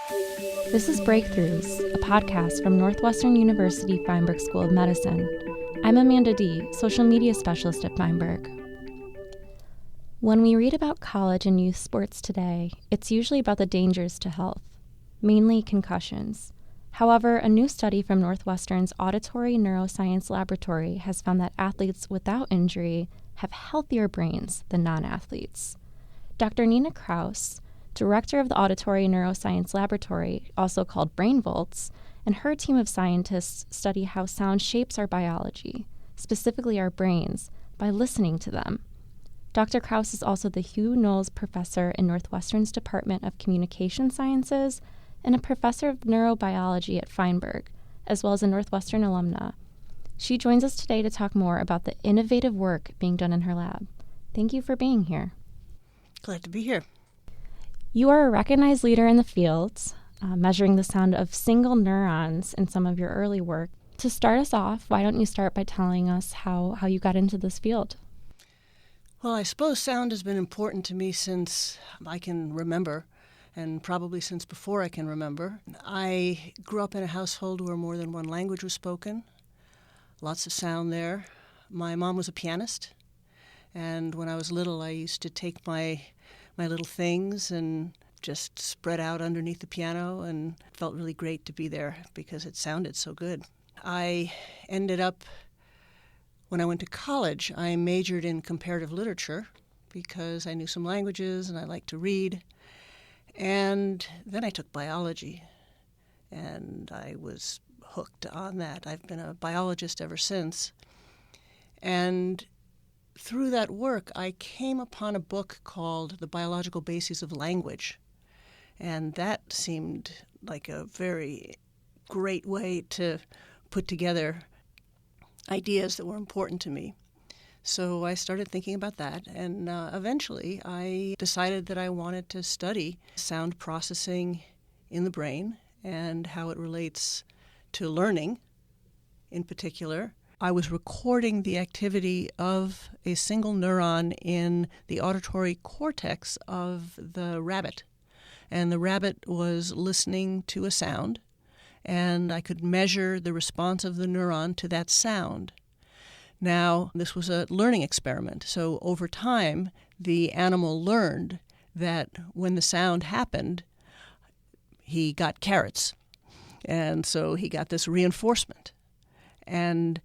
This is Breakthroughs, a podcast from Northwestern University Feinberg School of Medicine. I'm Amanda D., social media specialist at Feinberg. When we read about college and youth sports today, it's usually about the dangers to health, mainly concussions. However, a new study from Northwestern's Auditory Neuroscience Laboratory has found that athletes without injury have healthier brains than non-athletes. Dr. Nina Kraus, director of the Auditory Neuroscience Laboratory, also called BrainVolts, and her team of scientists study how sound shapes our biology, specifically our brains, by listening to them. Dr. Kraus is also the Hugh Knowles Professor in Northwestern's Department of Communication Sciences and a professor of neurobiology at Feinberg, as well as a Northwestern alumna. She joins us today to talk more about the innovative work being done in her lab. Thank you for being here. Glad to be here. You are a recognized leader in the field, measuring the sound of single neurons in some of your early work. To start us off, why don't you start by telling us how you got into this field? Well, I suppose sound has been important to me since I can remember, and probably since before I can remember. I grew up in a household where more than one language was spoken, lots of sound there. My mom was a pianist, and when I was little, I used to take my little things and just spread out underneath the piano, and it felt really great to be there because it sounded so good. I ended up, when I went to college, I majored in comparative literature because I knew some languages and I liked to read. And then I took biology, and I was hooked on that. I've been a biologist ever since. And through that work, I came upon a book called The Biological Bases of Language. And that seemed like a very great way to put together ideas that were important to me. So I started thinking about that, and eventually I decided that I wanted to study sound processing in the brain and how it relates to learning in particular. I was recording the activity of a single neuron in the auditory cortex of the rabbit. And the rabbit was listening to a sound, and I could measure the response of the neuron to that sound. Now, this was a learning experiment, so over time, the animal learned that when the sound happened, he got carrots. And so he got this reinforcement. And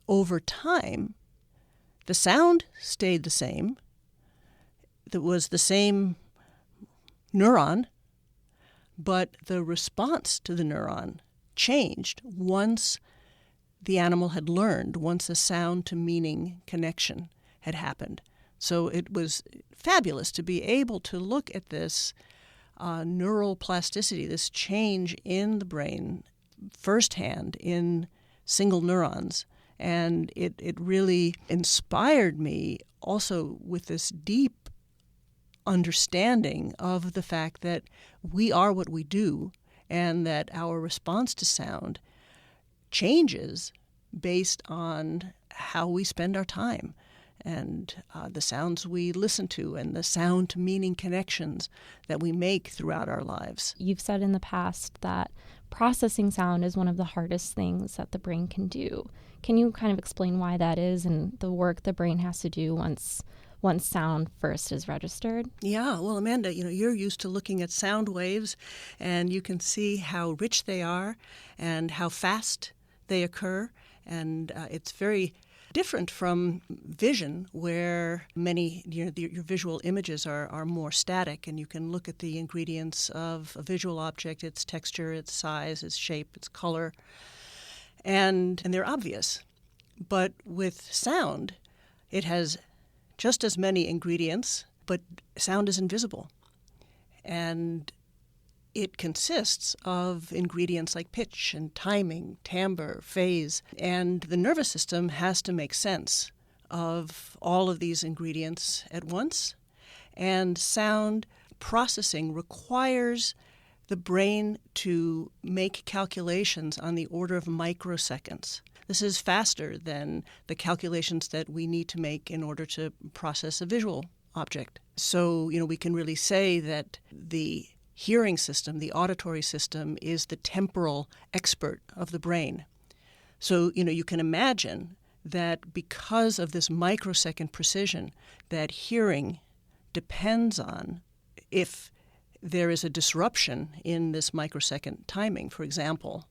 over time, the sound stayed the same. It was the same neuron, but the response to the neuron changed once the animal had learned, once a sound-to-meaning connection had happened. So it was fabulous to be able to look at this neural plasticity, this change in the brain firsthand in single neurons. And it really inspired me also with this deep understanding of the fact that we are what we do and that our response to sound changes based on how we spend our time and the sounds we listen to and the sound-to-meaning connections that we make throughout our lives. You've said in the past that processing sound is one of the hardest things that the brain can do. Can you kind of explain why that is and the work the brain has to do once sound first is registered? Yeah, well, Amanda, you're used to looking at sound waves, and you can see how rich they are and how fast they occur, and it's very different from vision, where many your visual images are more static, and you can look at the ingredients of a visual object, its texture, its size, its shape, its color, and they're obvious. But with sound, it has just as many ingredients, but sound is invisible. And it consists of ingredients like pitch and timing, timbre, phase, and the nervous system has to make sense of all of these ingredients at once. And sound processing requires the brain to make calculations on the order of microseconds. This is faster than the calculations that we need to make in order to process a visual object. So, we can really say that the hearing system, the auditory system, is the temporal expert of the brain. So, you can imagine that because of this microsecond precision that hearing depends on, if there is a disruption in this microsecond timing, for example,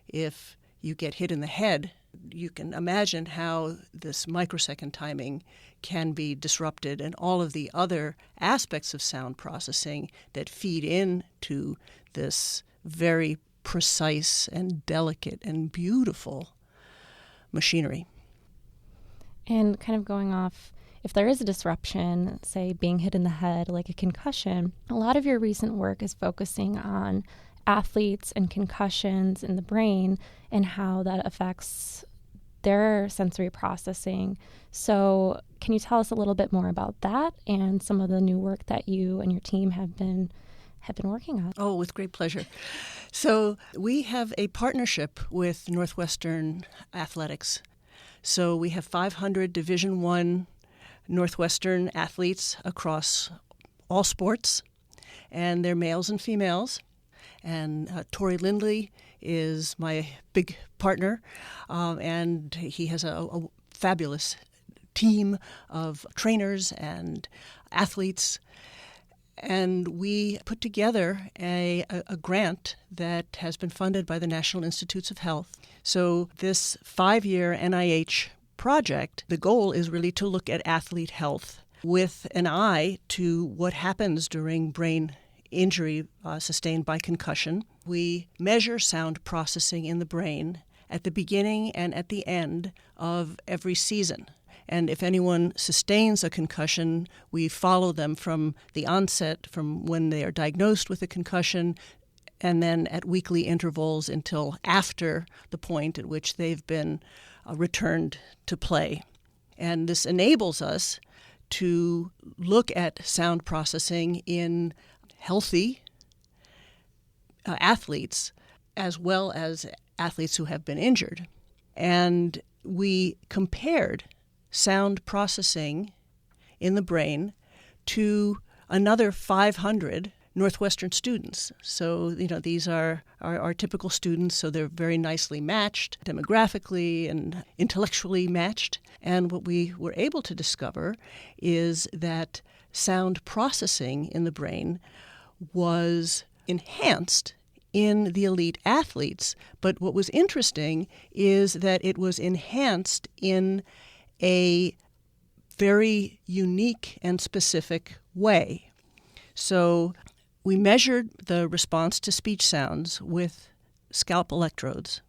if you get hit in the head, you can imagine how this microsecond timing can be disrupted, and all of the other aspects of sound processing that feed into this very precise and delicate and beautiful machinery. And kind of going off, if there is a disruption, say being hit in the head, like a concussion, a lot of your recent work is focusing on athletes and concussions in the brain and how that affects their sensory processing. So can you tell us a little bit more about that and some of the new work that you and your team have been working on? Oh, with great pleasure. So we have a partnership with Northwestern Athletics. So we have 500 Division I Northwestern athletes across all sports, and they're males and females. And Tori Lindley is my big partner, and he has a fabulous team of trainers and athletes. And we put together a grant that has been funded by the National Institutes of Health. So this 5-year NIH project, the goal is really to look at athlete health with an eye to what happens during brain injury sustained by concussion. We measure sound processing in the brain at the beginning and at the end of every season. And if anyone sustains a concussion, we follow them from the onset, from when they are diagnosed with a concussion, and then at weekly intervals until after the point at which they've been returned to play. And this enables us to look at sound processing in healthy athletes as well as athletes who have been injured. And we compared sound processing in the brain to another 500 Northwestern students. So, these are our typical students, so they're very nicely matched, demographically and intellectually matched. And what we were able to discover is that sound processing in the brain was enhanced in the elite athletes. But what was interesting is that it was enhanced in a very unique and specific way. So we measured the response to speech sounds with scalp electrodes,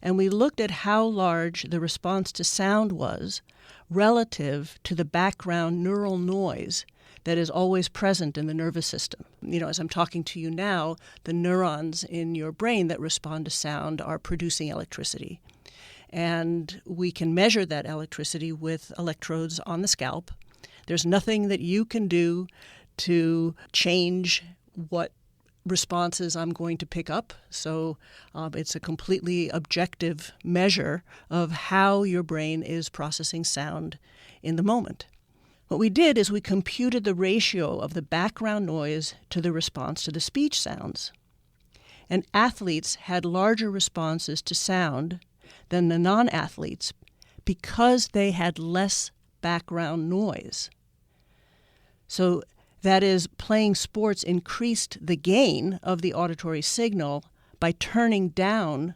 and we looked at how large the response to sound was relative to the background neural noise that is always present in the nervous system. As I'm talking to you now, the neurons in your brain that respond to sound are producing electricity. And we can measure that electricity with electrodes on the scalp. There's nothing that you can do to change what responses I'm going to pick up. So it's a completely objective measure of how your brain is processing sound in the moment. What we did is we computed the ratio of the background noise to the response to the speech sounds. And athletes had larger responses to sound than the non-athletes because they had less background noise. So that is, playing sports increased the gain of the auditory signal by turning down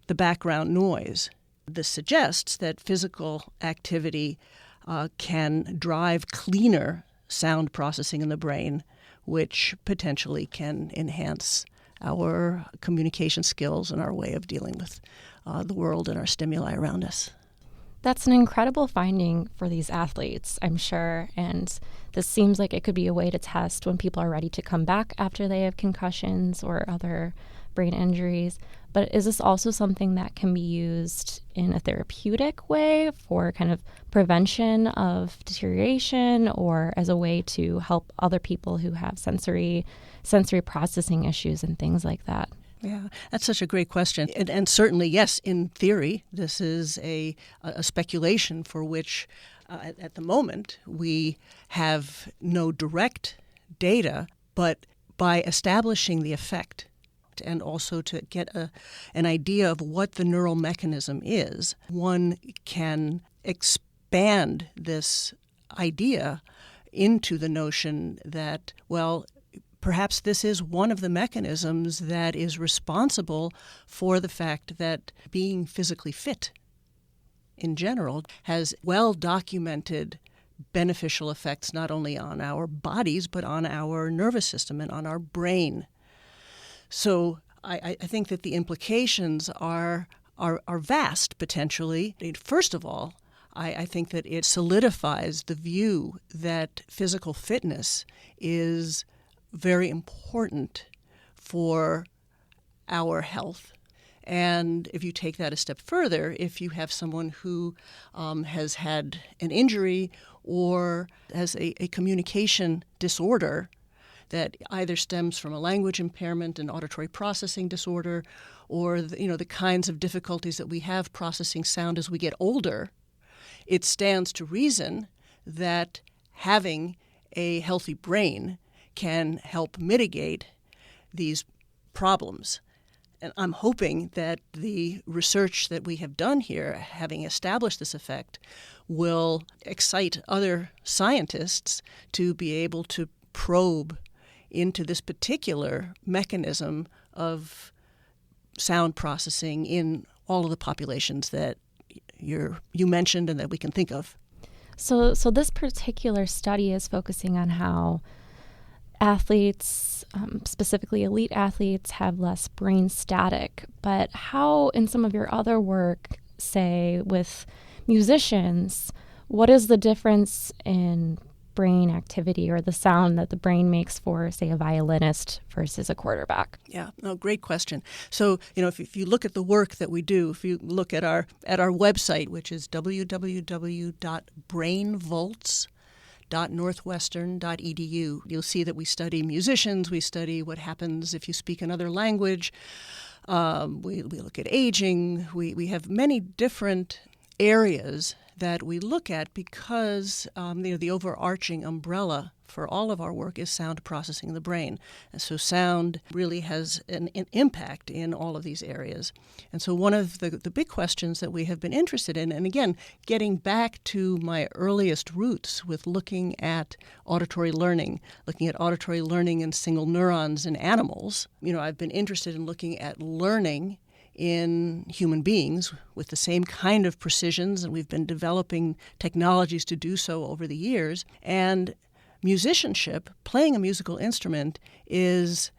the background noise. This suggests that physical activity can drive cleaner sound processing in the brain, which potentially can enhance our communication skills and our way of dealing with the world and our stimuli around us. That's an incredible finding for these athletes, I'm sure, and this seems like it could be a way to test when people are ready to come back after they have concussions or other brain injuries. But is this also something that can be used in a therapeutic way for kind of prevention of deterioration, or as a way to help other people who have sensory processing issues and things like that? Yeah, that's such a great question. And certainly, yes, in theory, this is a speculation for which, at the moment, we have no direct data. But by establishing the effect and also to get an idea of what the neural mechanism is, one can expand this idea into the notion that, well, perhaps this is one of the mechanisms that is responsible for the fact that being physically fit in general has well-documented beneficial effects not only on our bodies but on our nervous system and on our brain. So I think that the implications are vast, potentially. First of all, I think that it solidifies the view that physical fitness is very important for our health. And if you take that a step further, if you have someone who has had an injury or has a communication disorder that either stems from a language impairment, an auditory processing disorder, or the kinds of difficulties that we have processing sound as we get older, it stands to reason that having a healthy brain can help mitigate these problems. And I'm hoping that the research that we have done here, having established this effect, will excite other scientists to be able to probe into this particular mechanism of sound processing in all of the populations that you mentioned and that we can think of. So this particular study is focusing on how athletes, specifically elite athletes, have less brain static. But how, in some of your other work, say with musicians, what is the difference in brain activity or the sound that the brain makes for, say, a violinist versus a quarterback? Yeah, no, great question. So, if you look at the work that we do, if you look at our website, which is www.brainvolts.northwestern.edu, you'll see that we study musicians, we study what happens if you speak another language, we look at aging, we have many different areas that we look at because the overarching umbrella for all of our work is sound processing in the brain. And so sound really has an impact in all of these areas. And so one of the big questions that we have been interested in, and again, getting back to my earliest roots with looking at auditory learning in single neurons in animals, I've been interested in looking at learning in human beings with the same kind of precisions, and we've been developing technologies to do so over the years. And musicianship, playing a musical instrument, is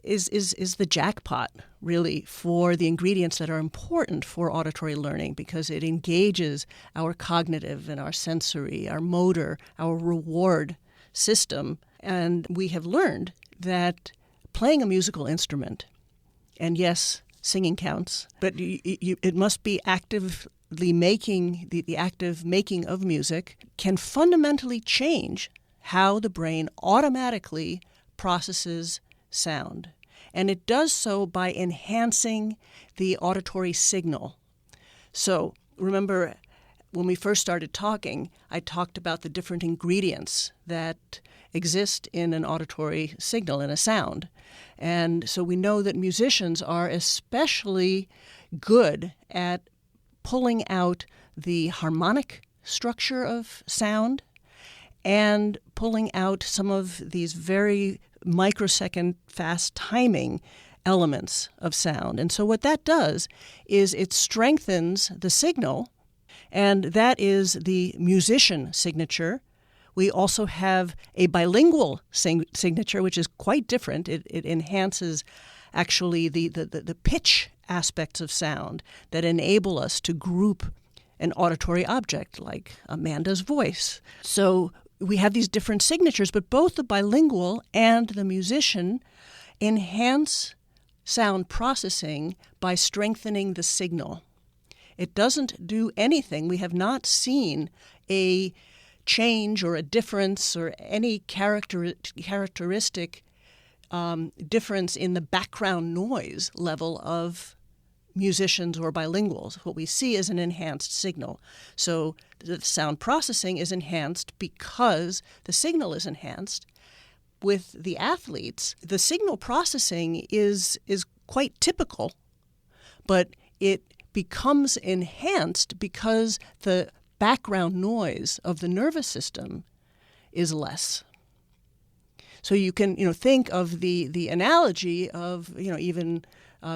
the jackpot, really, for the ingredients that are important for auditory learning, because it engages our cognitive and our sensory, our motor, our reward system. And we have learned that playing a musical instrument, and yes, singing counts, but it must be actively making, the active making of music can fundamentally change how the brain automatically processes sound. And it does so by enhancing the auditory signal. So remember, when we first started talking, I talked about the different ingredients that exist in an auditory signal, in a sound. And so we know that musicians are especially good at pulling out the harmonic structure of sound and pulling out some of these very microsecond fast timing elements of sound. And so what that does is it strengthens the signal, and that is the musician signature. We also have a bilingual signature, which is quite different. It enhances actually the pitch aspects of sound that enable us to group an auditory object like Amanda's voice. So we have these different signatures, but both the bilingual and the musician enhance sound processing by strengthening the signal. It doesn't do anything. We have not seen a change or a difference or any characteristic difference in the background noise level of musicians or bilinguals. What we see is an enhanced signal. So the sound processing is enhanced because the signal is enhanced, with the athletes, the signal processing is quite typical, but it becomes enhanced because the background noise of the nervous system is less. So you can, think of the analogy of, even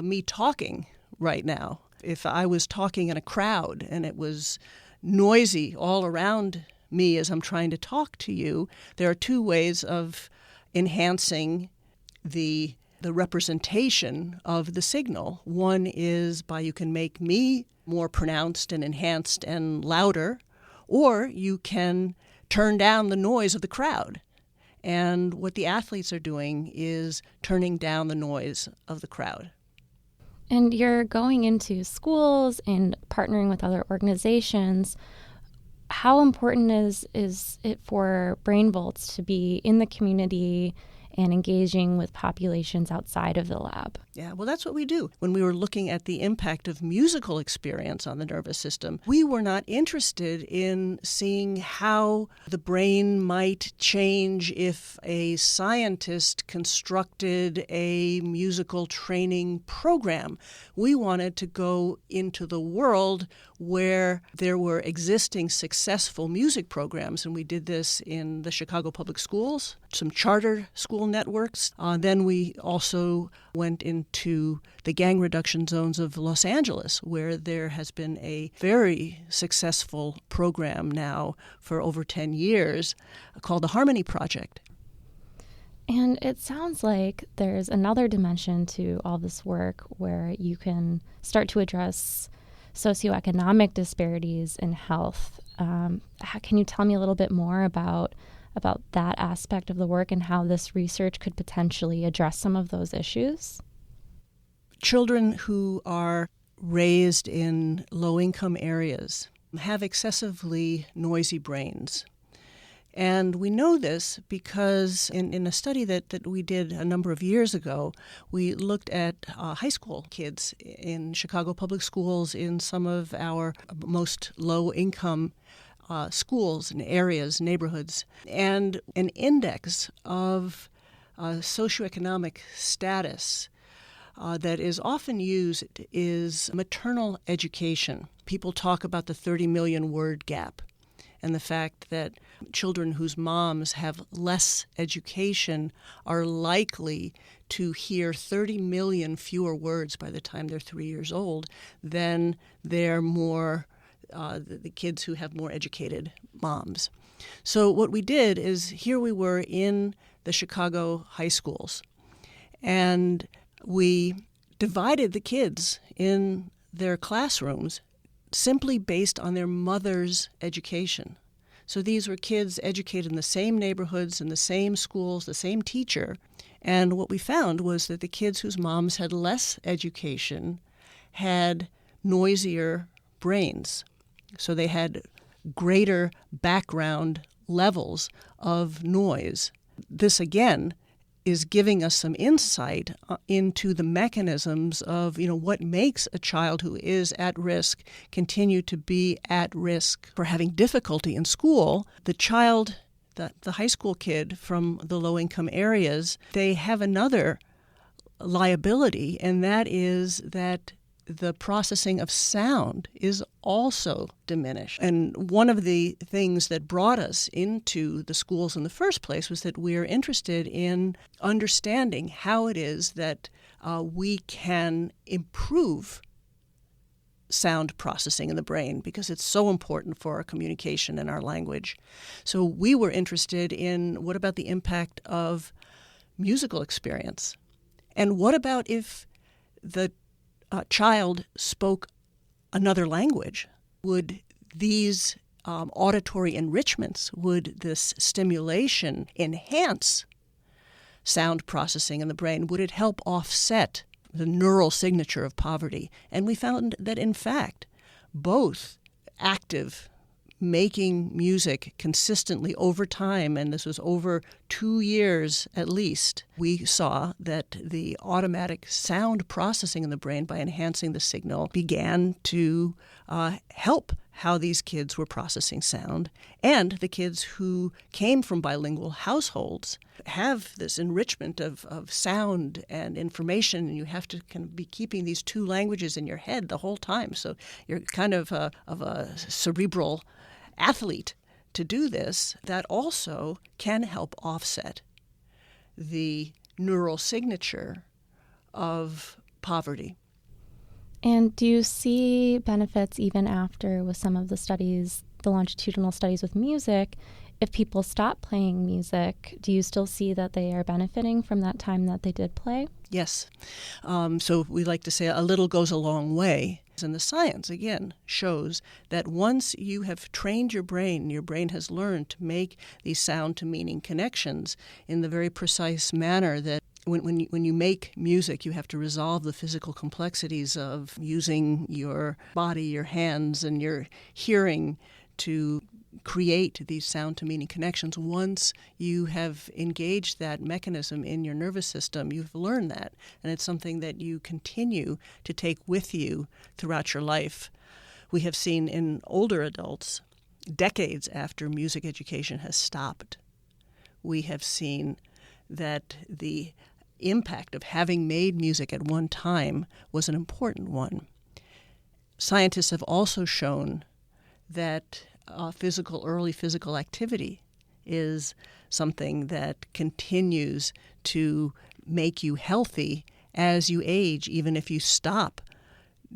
me talking right now. If I was talking in a crowd and it was noisy all around me as I'm trying to talk to you, there are two ways of enhancing the representation of the signal. One is by you can make me more pronounced and enhanced and louder, or you can turn down the noise of the crowd. And what the athletes are doing is turning down the noise of the crowd. And you're going into schools and partnering with other organizations. How important is it for BrainVolts to be in the community and engaging with populations outside of the lab? Yeah, well, that's what we do. When we were looking at the impact of musical experience on the nervous system, we were not interested in seeing how the brain might change if a scientist constructed a musical training program. We wanted to go into the world where there were existing successful music programs, and we did this in the Chicago Public Schools, some charter school networks. Then we also went into the gang reduction zones of Los Angeles, where there has been a very successful program now for over 10 years called the Harmony Project. And it sounds like there's another dimension to all this work where you can start to address socioeconomic disparities in health. Can you tell me a little bit more about that aspect of the work and how this research could potentially address some of those issues? Children who are raised in low-income areas have excessively noisy brains. And we know this because in a study that we did a number of years ago, we looked at high school kids in Chicago Public Schools in some of our most low-income schools and areas, neighborhoods, and an index of socioeconomic status that is often used is maternal education. People talk about the 30 million word gap and the fact that children whose moms have less education are likely to hear 30 million fewer words by the time they're 3 years old than their the kids who have more educated moms. So what we did is here we were in the Chicago high schools, and we divided the kids in their classrooms simply based on their mother's education. So these were kids educated in the same neighborhoods, in the same schools, the same teacher. And what we found was that the kids whose moms had less education had noisier brains. So they had greater background levels of noise. This, again, is giving us some insight into the mechanisms of, what makes a child who is at risk continue to be at risk for having difficulty in school. The child, the high school kid from the low-income areas, they have another liability, and that is that the processing of sound is also diminished. And one of the things that brought us into the schools in the first place was that we're interested in understanding how it is that we can improve sound processing in the brain, because it's so important for our communication and our language. So we were interested in what about the impact of musical experience? And what about if the child spoke another language? Would these auditory enrichments, would this stimulation enhance sound processing in the brain? Would it help offset the neural signature of poverty? And we found that, in fact, both active making music consistently over time, and this was over 2 years at least, we saw that the automatic sound processing in the brain by enhancing the signal began to help how these kids were processing sound. And the kids who came from bilingual households have this enrichment of sound and information, and you have to kind of be keeping these two languages in your head the whole time. So you're kind of a cerebral athlete to do this. That also can help offset the neural signature of poverty. And do you see benefits even after with some of the studies, the longitudinal studies with music? If people stop playing music, do you still see that they are benefiting from that time that they did play? Yes. So we like to say a little goes a long way. And the science, again, shows that once you have trained your brain has learned to make these sound-to-meaning connections in the very precise manner that when you make music, you have to resolve the physical complexities of using your body, your hands, and your hearing to create these sound-to-meaning connections. Once you have engaged that mechanism in your nervous system, you've learned that, and it's something that you continue to take with you throughout your life. We have seen in older adults, decades after music education has stopped, we have seen that the impact of having made music at one time was an important one. Scientists have also shown that early physical activity is something that continues to make you healthy as you age, even if you stop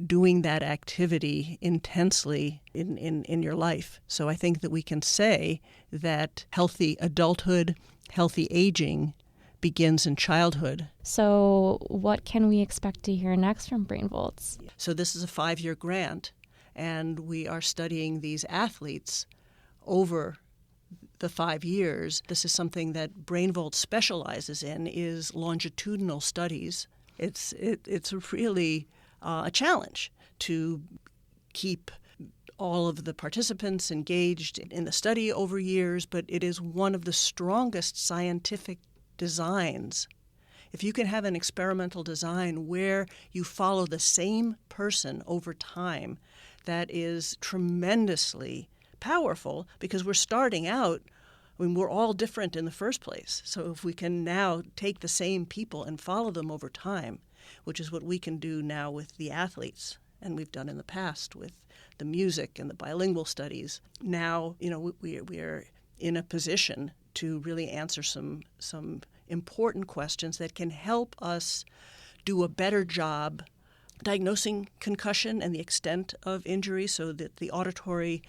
doing that activity intensely in your life. So I think that we can say that healthy adulthood, healthy aging begins in childhood. So what can we expect to hear next from BrainVolts? So this is a 5-year grant, and we are studying these athletes over the 5 years. This is something that BrainVolts specializes in, is longitudinal studies. It's really a challenge to keep all of the participants engaged in the study over years, but it is one of the strongest scientific designs. If you can have an experimental design where you follow the same person over time, that is tremendously powerful, because we're starting out, we're all different in the first place. So if we can now take the same people and follow them over time, which is what we can do now with the athletes, and we've done in the past with the music and the bilingual studies, now we are in a position to really answer some important questions that can help us do a better job diagnosing concussion and the extent of injury, so that the auditory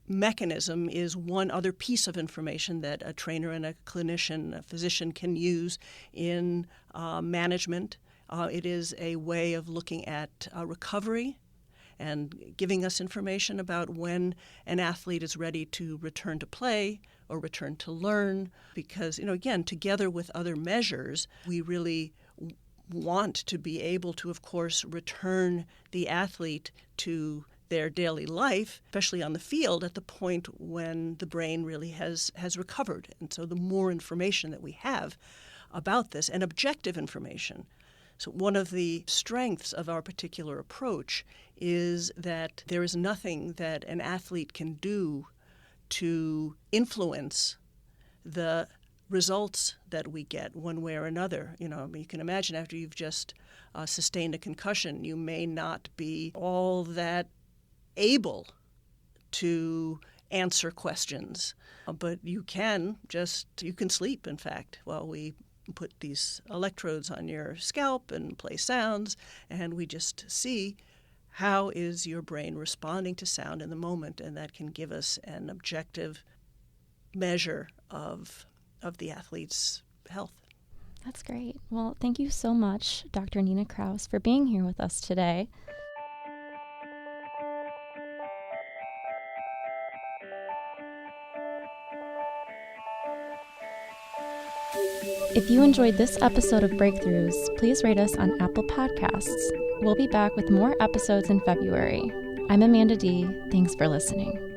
mechanism is one other piece of information that a trainer and a clinician, a physician, can use in management. It is a way of looking at recovery and giving us information about when an athlete is ready to return to play or return to learn. Because, again, together with other measures, we really want to be able to, of course, return the athlete to their daily life, especially on the field, at the point when the brain really has recovered. And so the more information that we have about this, and objective information. So one of the strengths of our particular approach is that there is nothing that an athlete can do to influence the results that we get one way or another. You can imagine after you've just sustained a concussion, you may not be all that able to answer questions, but you can sleep, in fact, while we put these electrodes on your scalp and play sounds, and we just see how is your brain responding to sound in the moment, and that can give us an objective measure of the athlete's health. That's great. Well, thank you so much, Dr. Nina Kraus, for being here with us today. If you enjoyed this episode of Breakthroughs, please rate us on Apple Podcasts. We'll be back with more episodes in February. I'm Amanda D. Thanks for listening.